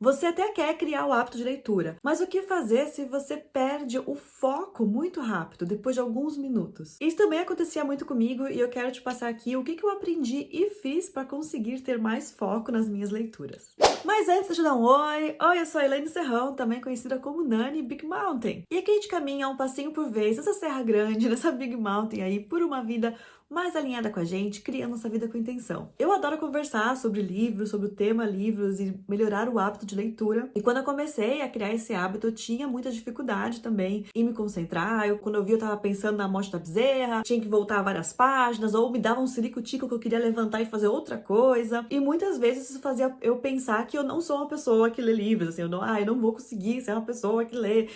Você até quer criar o hábito de leitura, mas o que fazer se você perde o foco muito rápido, depois de alguns minutos? Isso também acontecia muito comigo e eu quero te passar aqui o que eu aprendi e fiz para conseguir ter mais foco nas minhas leituras. Mas antes, deixa eu dar um oi. Oi, eu sou a Elaine Serrão, também conhecida como Nani Big Mountain. E aqui a gente caminha um passinho por vez nessa Serra Grande, nessa Big Mountain aí, por uma vida mais alinhada com a gente, criando nossa vida com intenção. Eu adoro conversar sobre livros, sobre o tema livros e melhorar o hábito de leitura. E quando eu comecei a criar esse hábito, eu tinha muita dificuldade também em me concentrar. Quando eu vi, eu tava pensando na morte da bezerra, tinha que voltar várias páginas, ou me dava um silico-tico que eu queria levantar e fazer outra coisa. E muitas vezes isso fazia eu pensar que eu não sou uma pessoa que lê livros, assim, eu não vou conseguir ser uma pessoa que lê.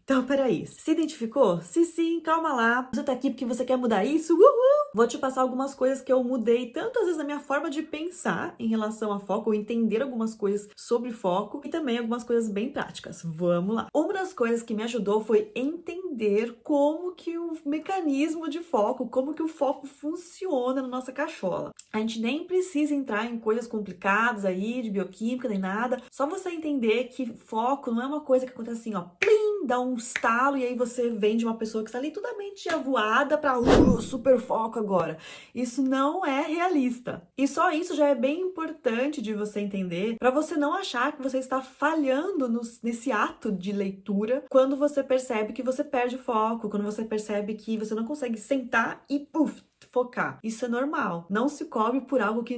Então, peraí, se identificou? Se sim, calma lá. Você tá aqui porque você quer mudar isso? Uhul! Vou te passar algumas coisas que eu mudei, tanto às vezes na minha forma de pensar em relação a foco, ou entender algumas coisas sobre foco, e também algumas coisas bem práticas. Vamos lá! Uma das coisas que me ajudou foi entender como que o mecanismo de foco, como que o foco funciona na nossa cachola. A gente nem precisa entrar em coisas complicadas aí, de bioquímica, nem nada. Só você entender que foco não é uma coisa que acontece assim, ó, plim, dá um estalo e aí você vem de uma pessoa que está ali toda mente avoada para super foco agora. Isso não é realista. E só isso já é bem importante de você entender para você não achar que você está falhando nesse ato de leitura quando você percebe que você perde foco, quando você percebe que você não consegue sentar e puf, focar. Isso é normal. Não se cobre por algo que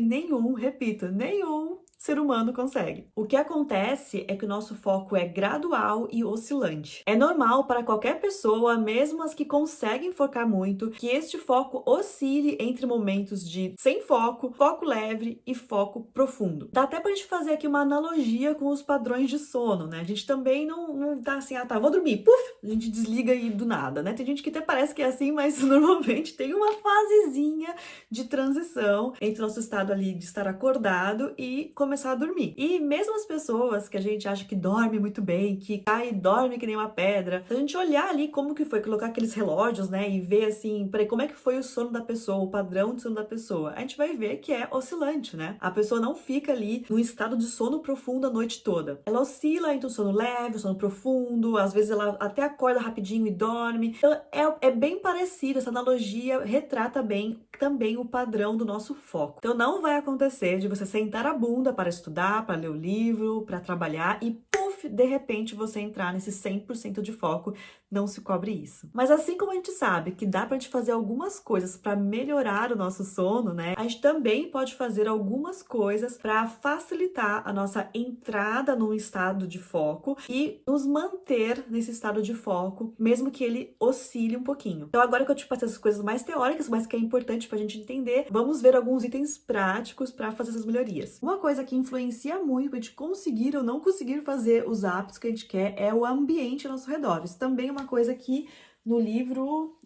repito, nenhum ser humano consegue. O que acontece é que o nosso foco é gradual e oscilante. É normal para qualquer pessoa, mesmo as que conseguem focar muito, que este foco oscile entre momentos de sem foco, foco leve e foco profundo. Dá até pra gente fazer aqui uma analogia com os padrões de sono, né? A gente também não tá assim, ah tá, vou dormir, puf, a gente desliga aí do nada, né? Tem gente que até parece que é assim, mas normalmente tem uma fasezinha de transição entre o nosso estado ali de estar acordado e começar a dormir. E mesmo as pessoas que a gente acha que dorme muito bem, que cai e dorme que nem uma pedra, se a gente olhar ali como que foi, colocar aqueles relógios, né, e ver assim, peraí, como é que foi o sono da pessoa, o padrão de sono da pessoa, a gente vai ver que é oscilante, né? A pessoa não fica ali num estado de sono profundo a noite toda. Ela oscila entre o sono leve, o sono profundo, às vezes ela até acorda rapidinho e dorme. Então é bem parecido, essa analogia retrata bem também o padrão do nosso foco. Então não vai acontecer de você sentar a bunda para estudar, para ler o livro, para trabalhar e puf, de repente você entrar nesse 100% de foco. Não se cobre isso. Mas assim como a gente sabe que dá pra gente fazer algumas coisas para melhorar o nosso sono, né? A gente também pode fazer algumas coisas para facilitar a nossa entrada num estado de foco e nos manter nesse estado de foco, mesmo que ele oscile um pouquinho. Então agora que eu te passei essas coisas mais teóricas, mas que é importante pra gente entender, vamos ver alguns itens práticos para fazer essas melhorias. Uma coisa que influencia muito pra gente conseguir ou não conseguir fazer os hábitos que a gente quer é o ambiente ao nosso redor. Isso também é uma coisa que no livro,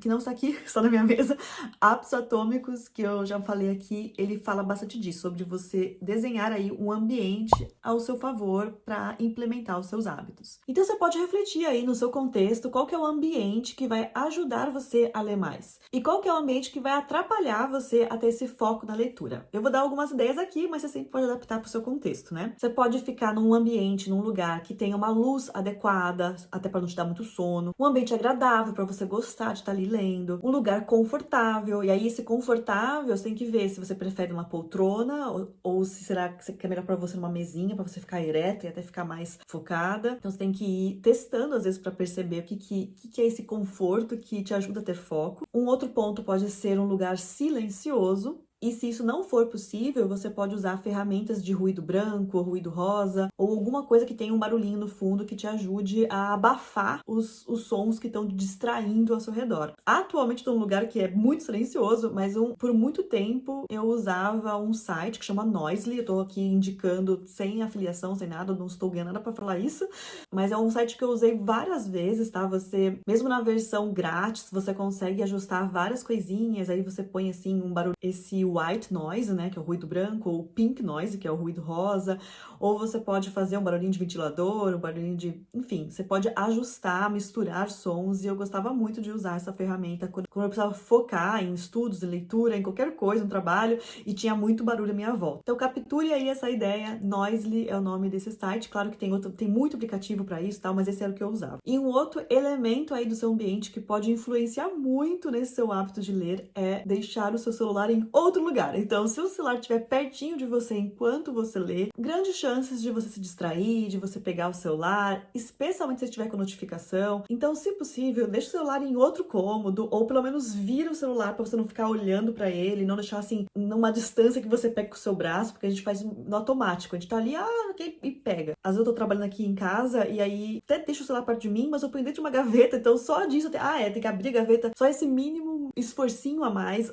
que não está aqui, está na minha mesa, Hábitos Atômicos, que eu já falei aqui, ele fala bastante disso, sobre você desenhar aí um ambiente ao seu favor para implementar os seus hábitos. Então você pode refletir aí no seu contexto, qual que é o ambiente que vai ajudar você a ler mais e qual que é o ambiente que vai atrapalhar você a ter esse foco na leitura. Eu vou dar algumas ideias aqui, mas você sempre pode adaptar para o seu contexto, né? Você pode ficar num ambiente, num lugar que tenha uma luz adequada, até para não te dar muito sono, um ambiente agradável para você gostar de estar ali lendo, um lugar confortável. E aí esse confortável, você tem que ver se você prefere uma poltrona ou se será que é melhor para você numa mesinha para você ficar ereta e até ficar mais focada. Então você tem que ir testando às vezes para perceber o que é esse conforto que te ajuda a ter foco. Um outro ponto pode ser um lugar silencioso. E se isso não for possível, você pode usar ferramentas de ruído branco, ou ruído rosa, ou alguma coisa que tenha um barulhinho no fundo que te ajude a abafar os sons que estão distraindo ao seu redor. Atualmente estou num lugar que é muito silencioso, mas por muito tempo eu usava um site que chama Noisely. Eu estou aqui indicando sem afiliação, sem nada, não estou ganhando nada para falar isso, mas é um site que eu usei várias vezes, tá? Você, mesmo na versão grátis, você consegue ajustar várias coisinhas, aí você põe assim um barulho, esse o white noise, né, que é o ruído branco, ou o pink noise, que é o ruído rosa, ou você pode fazer um barulhinho de ventilador, um barulhinho de... Enfim, você pode ajustar, misturar sons, e eu gostava muito de usar essa ferramenta quando eu precisava focar em estudos, em leitura, em qualquer coisa, no trabalho, e tinha muito barulho à minha volta. Então capture aí essa ideia, Noisely é o nome desse site, claro que tem muito aplicativo para isso, tal, mas esse era o que eu usava. E um outro elemento aí do seu ambiente que pode influenciar muito nesse seu hábito de ler é deixar o seu celular em outro lugar. Então, se o celular estiver pertinho de você enquanto você lê, grandes chances de você se distrair, de você pegar o celular, especialmente se estiver com notificação. Então, se possível, deixe o celular em outro cômodo, ou pelo menos vira o celular para você não ficar olhando para ele, não deixar assim numa distância que você pega com o seu braço, porque a gente faz no automático. A gente tá ali, ok, e pega. Às vezes eu tô trabalhando aqui em casa e aí até deixo o celular perto de mim, mas eu ponho dentro de uma gaveta, então só disso, tem que abrir a gaveta, só esse mínimo esforcinho a mais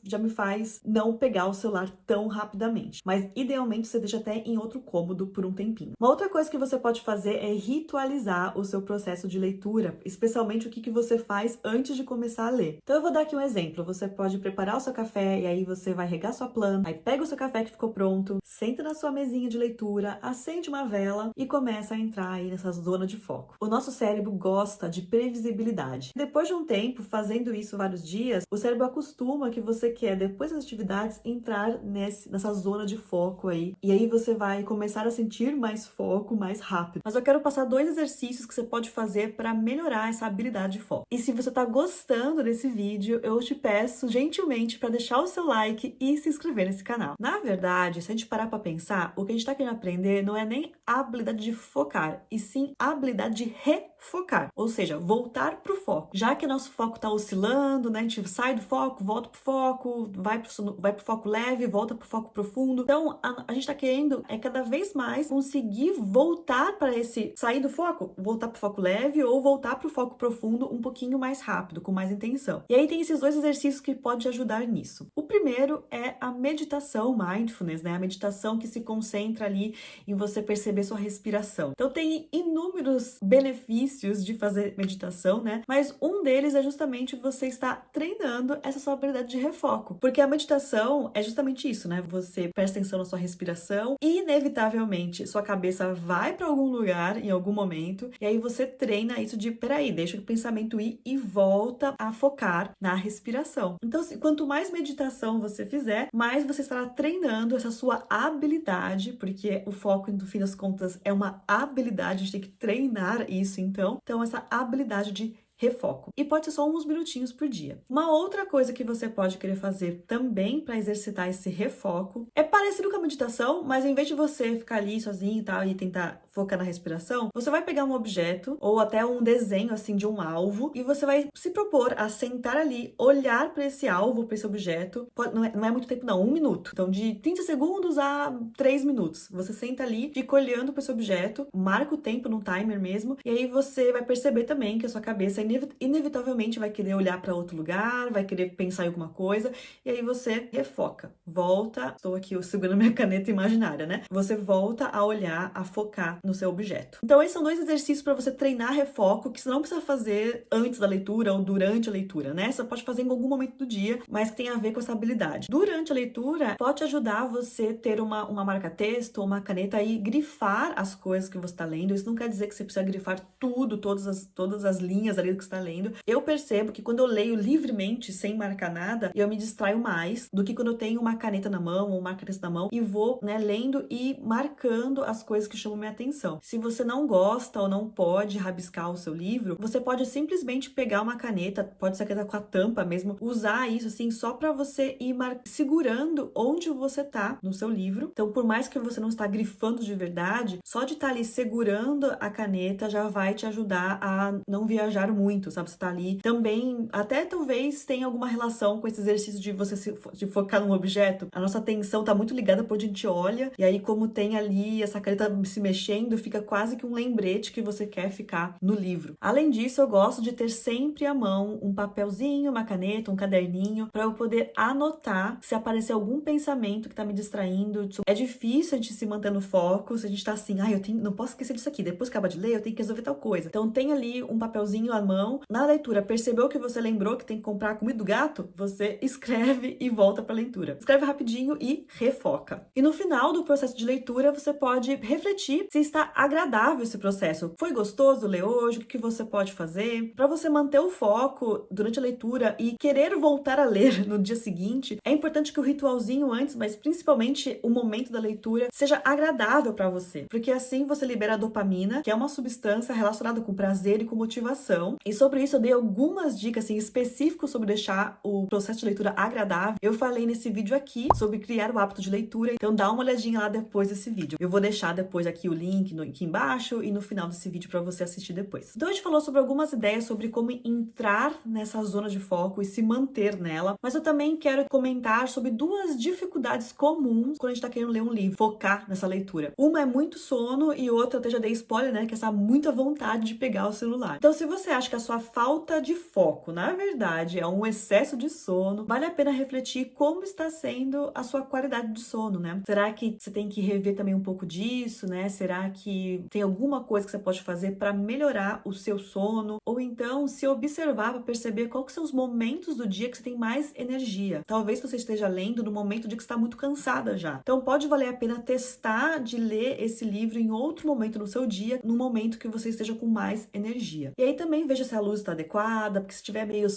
já me faz não pegar o celular tão rapidamente. Mas idealmente você deixa até em outro cômodo por um tempinho. Uma outra coisa que você pode fazer é ritualizar o seu processo de leitura, especialmente o que você faz antes de começar a ler. Então eu vou dar aqui um exemplo. Você pode preparar o seu café e aí você vai regar sua planta, aí pega o seu café que ficou pronto, senta na sua mesinha de leitura, acende uma vela e começa a entrar aí nessa zona de foco. O nosso cérebro gosta de previsibilidade. Depois de um tempo, fazendo isso vários dias, o cérebro acostuma que você quer, depois das atividades, entrar nessa zona de foco aí. E aí você vai começar a sentir mais foco mais rápido. Mas eu quero passar 2 exercícios que você pode fazer para melhorar essa habilidade de foco. E se você está gostando desse vídeo, eu te peço gentilmente para deixar o seu like e se inscrever nesse canal. Na verdade, se a gente parar para pensar, o que a gente está querendo aprender não é nem a habilidade de focar, e sim a habilidade de refocar, ou seja, voltar para o foco. Já que nosso foco está oscilando, né? A gente sai do foco, volta pro foco, vai pro foco leve, volta pro foco profundo. Então, a gente está querendo cada vez mais conseguir voltar para sair do foco, voltar pro foco leve ou voltar pro foco profundo um pouquinho mais rápido, com mais intenção. E aí tem esses 2 exercícios que podem te ajudar nisso. O primeiro é a meditação, mindfulness, né? A meditação que se concentra ali em você perceber sua respiração. Então tem inúmeros benefícios de fazer meditação, né? Mas um deles é justamente você estar treinando essa sua habilidade de refoco. Porque a meditação é justamente isso, né? Você presta atenção na sua respiração e, inevitavelmente, sua cabeça vai para algum lugar em algum momento e aí você treina isso de, peraí, deixa o pensamento ir e volta a focar na respiração. Então, quanto mais meditação você fizer, mais você estará treinando essa sua habilidade, porque o foco, no fim das contas, é uma habilidade, a gente tem que treinar isso, então essa habilidade de refoco. E pode ser só uns minutinhos por dia. Uma outra coisa que você pode querer fazer também para exercitar esse refoco é parecido com a meditação, mas em vez de você ficar ali sozinho e tal e tentar focar na respiração, você vai pegar um objeto ou até um desenho assim de um alvo e você vai se propor a sentar ali, olhar para esse alvo, para esse objeto. Não é muito tempo não, 1 minuto. Então de 30 segundos a 3 minutos. Você senta ali, fica olhando para esse objeto, marca o tempo no timer mesmo, e aí você vai perceber também que a sua cabeça inevitavelmente vai querer olhar para outro lugar, vai querer pensar em alguma coisa, e aí você refoca, volta, estou aqui segurando minha caneta imaginária, né? Você volta a olhar, a focar no seu objeto. Então esses são 2 exercícios para você treinar refoco, que você não precisa fazer antes da leitura ou durante a leitura, né? Você pode fazer em algum momento do dia, mas que tem a ver com essa habilidade. Durante a leitura, pode ajudar você ter uma marca-texto ou uma caneta e grifar as coisas que você está lendo. Isso não quer dizer que você precisa grifar tudo, todas as linhas ali que está lendo. Eu percebo que quando eu leio livremente, sem marcar nada, eu me distraio mais do que quando eu tenho uma caneta na mão ou um marca-texto na mão e vou, né, lendo e marcando as coisas que chamam minha atenção. Se você não gosta ou não pode rabiscar o seu livro, você pode simplesmente pegar uma caneta, pode ser a caneta com a tampa mesmo, usar isso assim só para você ir segurando onde você tá no seu livro. Então, por mais que você não está grifando de verdade, só de estar ali segurando a caneta já vai te ajudar a não viajar muito, sabe? Você tá ali também, até talvez tenha alguma relação com esse exercício de você de focar num objeto. A nossa atenção tá muito ligada por onde a gente olha, e aí como tem ali essa caneta se mexendo, lendo, fica quase que um lembrete que você quer ficar no livro. Além disso, eu gosto de ter sempre à mão um papelzinho, uma caneta, um caderninho, para eu poder anotar se aparecer algum pensamento que tá me distraindo. É difícil a gente se manter no foco, se a gente tá assim, não posso esquecer disso aqui, depois que acaba de ler, eu tenho que resolver tal coisa. Então tem ali um papelzinho à mão. Na leitura, percebeu que você lembrou que tem que comprar a comida do gato? Você escreve e volta pra leitura. Escreve rapidinho e refoca. E no final do processo de leitura, você pode refletir se está agradável esse processo. Foi gostoso ler hoje? O que você pode fazer? Para você manter o foco durante a leitura e querer voltar a ler no dia seguinte, é importante que o ritualzinho antes, mas principalmente o momento da leitura, seja agradável para você. Porque assim você libera a dopamina, que é uma substância relacionada com prazer e com motivação. E sobre isso eu dei algumas dicas assim, específicas sobre deixar o processo de leitura agradável. Eu falei nesse vídeo aqui sobre criar o hábito de leitura, então dá uma olhadinha lá depois desse vídeo. Eu vou deixar depois aqui o link aqui embaixo e no final desse vídeo para você assistir depois. Então a gente falou sobre algumas ideias sobre como entrar nessa zona de foco e se manter nela, mas eu também quero comentar sobre duas dificuldades comuns quando a gente tá querendo ler um livro, focar nessa leitura. Uma é muito sono e outra, eu até já dei spoiler, né, que é essa muita vontade de pegar o celular. Então se você acha que a sua falta de foco, na verdade, é um excesso de sono, vale a pena refletir como está sendo a sua qualidade de sono, né? Será que você tem que rever também um pouco disso, né? Será que tem alguma coisa que você pode fazer para melhorar o seu sono? Ou então se observar para perceber quais são os momentos do dia que você tem mais energia. Talvez você esteja lendo no momento de que você está muito cansada já. Então pode valer a pena testar de ler esse livro em outro momento no seu dia, no momento que você esteja com mais energia. E aí também veja se a luz está adequada, porque se estiver meio,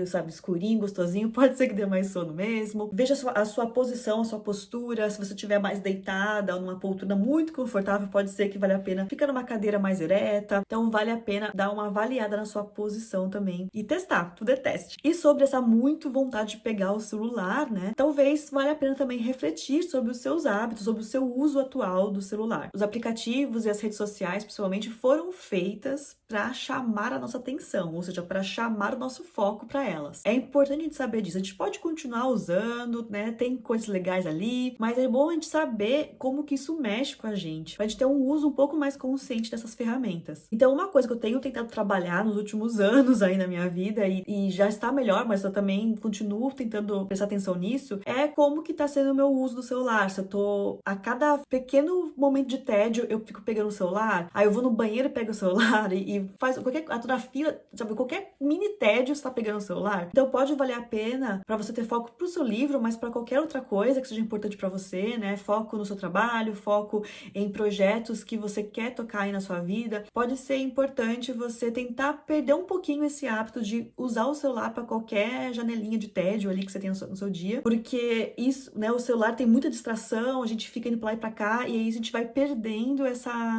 sabe, escurinho, gostosinho, pode ser que dê mais sono mesmo. Veja a sua posição, a sua postura, se você estiver mais deitada ou numa poltrona muito confortável, pode ser que vale a pena ficar numa cadeira mais ereta. Então vale a pena dar uma avaliada na sua posição também e testar, tudo é teste. E sobre essa muito vontade de pegar o celular, né? Talvez valha a pena também refletir sobre os seus hábitos, sobre o seu uso atual do celular. Os aplicativos e as redes sociais, principalmente, foram feitas para chamar a nossa atenção, ou seja, para chamar o nosso foco para elas. É importante a gente saber disso. A gente pode continuar usando, né? Tem coisas legais ali, mas é bom a gente saber como que isso mexe com a gente, pra gente ter um uso um pouco mais consciente dessas ferramentas. Então, uma coisa que eu tenho tentado trabalhar nos últimos anos aí na minha vida e já está melhor, mas eu também continuo tentando prestar atenção nisso, é como que tá sendo o meu uso do celular. Se eu tô, a cada pequeno momento de tédio, eu fico pegando o celular, aí eu vou no banheiro e pego o celular e faz qualquer, tô na fila, sabe, qualquer mini tédio você tá pegando o celular. Então pode valer a pena para você ter foco pro seu livro, mas para qualquer outra coisa que seja importante para você, né? Foco no seu trabalho, foco em projetos que você quer tocar aí na sua vida. Pode ser importante você tentar perder um pouquinho esse hábito de usar o celular para qualquer janelinha de tédio ali que você tem no seu dia, porque isso, né, o celular tem muita distração, a gente fica indo pra lá e pra cá, e aí a gente vai perdendo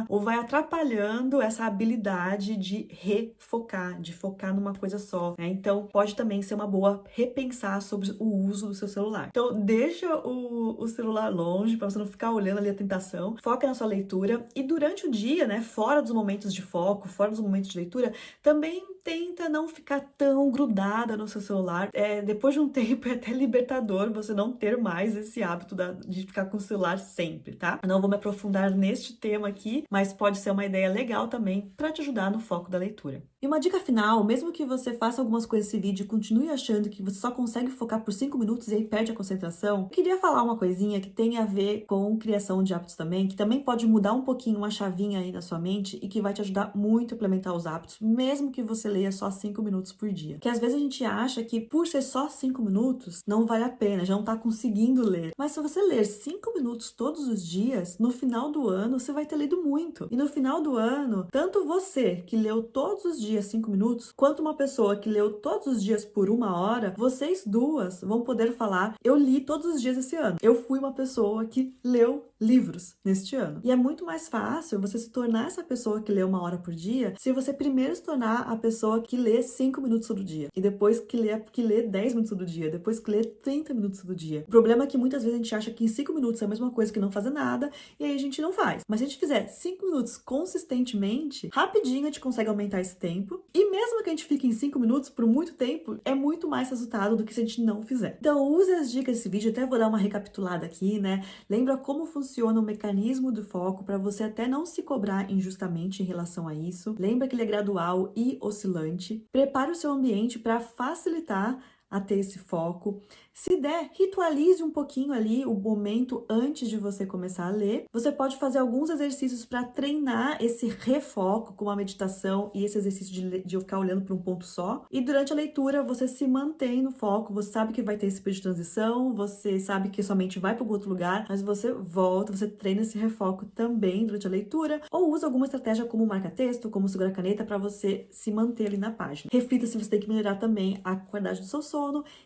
ou vai atrapalhando essa habilidade de refocar, de focar numa coisa só, né? Então pode também ser uma boa repensar sobre o uso do seu celular. Então deixa o celular longe para você não ficar olhando ali a tentação, foca na sua leitura e durante o dia, né, fora dos momentos de foco, fora dos momentos de leitura, também tenta não ficar tão grudada no seu celular. Depois de um tempo é até libertador você não ter mais esse hábito de ficar com o celular sempre, tá? Eu não vou me aprofundar neste tema aqui, mas pode ser uma ideia legal também para te ajudar no foco da leitura. E uma dica final, mesmo que você faça algumas coisas nesse vídeo e continue achando que você só consegue focar por 5 minutos e aí perde a concentração, eu queria falar uma coisinha que tem a ver com criação de hábitos também, que também pode mudar um pouquinho uma chavinha aí na sua mente e que vai te ajudar muito a implementar os hábitos, mesmo que você leia só 5 minutos por dia. Que às vezes a gente acha que por ser só 5 minutos, não vale a pena, já não tá conseguindo ler. Mas se você ler 5 minutos todos os dias, no final do ano você vai ter lido muito. E no final do ano, tanto você que leu todos os dias 5 minutos, quanto uma pessoa que leu todos os dias por 1 hora, vocês duas vão poder falar: eu li todos os dias esse ano. Eu fui uma pessoa que leu livros neste ano. E é muito mais fácil você se tornar essa pessoa que lê 1 hora por dia se você primeiro se tornar a pessoa que lê 5 minutos todo dia. E depois que lê 10 minutos todo dia. Depois que lê 30 minutos todo dia. O problema é que muitas vezes a gente acha que em 5 minutos é a mesma coisa que não fazer nada e aí a gente não faz. Mas se a gente fizer 5 minutos consistentemente, rapidinho a gente consegue aumentar esse tempo. E mesmo que a gente fique em 5 minutos por muito tempo, é muito mais resultado do que se a gente não fizer. Então use as dicas desse vídeo, até vou dar uma recapitulada aqui, né? Lembra como funciona funciona o mecanismo do foco para você até não se cobrar injustamente em relação a isso. Lembra que ele é gradual e oscilante. Prepare o seu ambiente para facilitar a ter esse foco. Se der, ritualize um pouquinho ali o momento antes de você começar a ler. Você pode fazer alguns exercícios para treinar esse refoco, como a meditação e esse exercício de ficar olhando para um ponto só. E durante a leitura, você se mantém no foco, você sabe que vai ter esse período de transição, você sabe que sua mente vai para outro lugar, mas você volta, você treina esse refoco também durante a leitura, ou usa alguma estratégia como marca-texto, como segurar a caneta, para você se manter ali na página. Reflita se você tem que melhorar também a qualidade do seu sono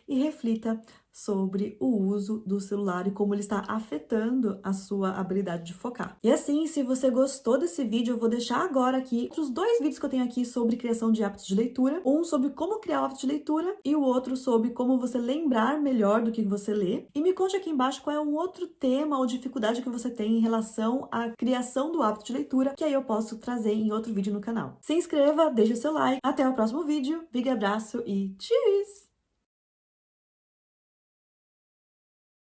e reflita sobre o uso do celular e como ele está afetando a sua habilidade de focar. E assim, se você gostou desse vídeo, eu vou deixar agora aqui os 2 vídeos que eu tenho aqui sobre criação de hábitos de leitura. Um sobre como criar o hábito de leitura e o outro sobre como você lembrar melhor do que você lê. E me conte aqui embaixo qual é um outro tema ou dificuldade que você tem em relação à criação do hábito de leitura, que aí eu posso trazer em outro vídeo no canal. Se inscreva, deixe seu like. Até o próximo vídeo. Big abraço e tchau!